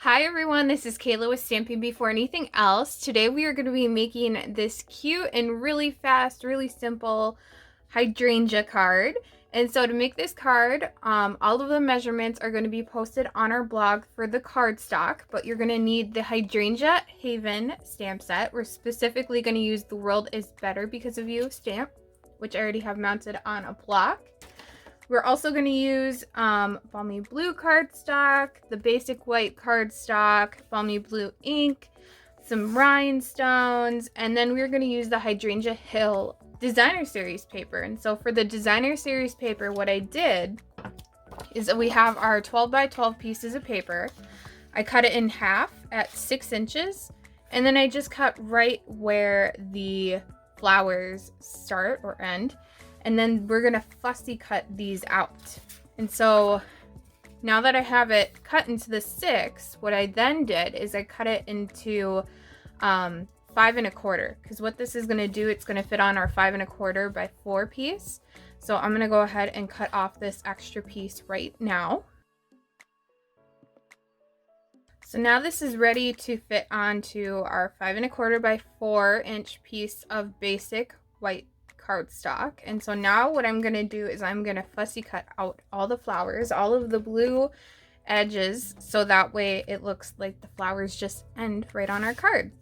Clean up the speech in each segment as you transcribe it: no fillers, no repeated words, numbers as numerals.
Hi everyone, this is Kayla with Stamping Before Anything Else. Today we are going to be making this cute and really fast, really simple hydrangea card. And so to make this card, all of the measurements are going to be posted on our blog for the cardstock, but you're going to need the Hydrangea Haven stamp set. We're specifically going to use the World is Better Because of You stamp, which I already have mounted on a block. We're also going to use balmy blue cardstock, the basic white cardstock, balmy blue ink, some rhinestones, and then we're going to use the Hydrangea Hill designer series paper. And so for the designer series paper, what I did is that we have our 12 by 12 pieces of paper. I cut it in half at 6 inches, and then I just cut right where the flowers start or end. And then we're gonna fussy cut these out. And so now that I have it cut into the 6, what I then did is I cut it into 5 1/4, because what this is gonna do, it's gonna fit on our 5 1/4 by 4 piece. So I'm gonna go ahead and cut off this extra piece right now. So now this is ready to fit onto our 5 1/4 by 4-inch piece of basic white cardstock. And so now what I'm going to do is I'm going to fussy cut out all the flowers, all of the blue edges, so that way it looks like the flowers just end right on our card.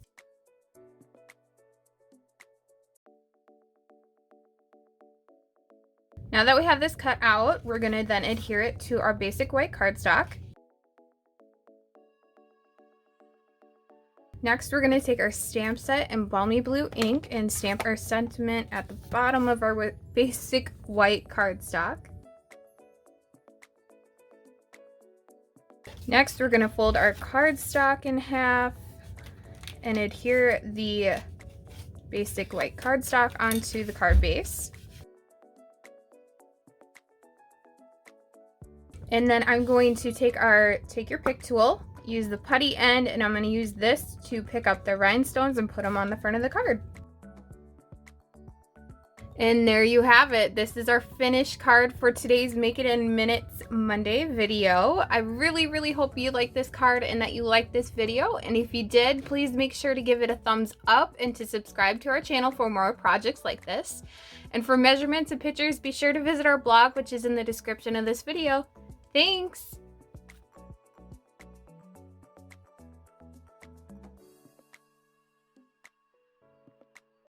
Now that we have this cut out, we're going to then adhere it to our basic white cardstock. Next, we're going to take our stamp set and balmy blue ink and stamp our sentiment at the bottom of our basic white cardstock. Next, we're going to fold our cardstock in half and adhere the basic white cardstock onto the card base. And then I'm going to take your pick tool, use the putty end, and I'm going to use this to pick up the rhinestones and put them on the front of the card. And there you have it. This is our finished card for today's Make It in Minutes Monday video. I really hope you like this card and that you like this video. And if you did, please make sure to give it a thumbs up and to subscribe to our channel for more projects like this. And for measurements and pictures, be sure to visit our blog, which is in the description of this video. Thanks!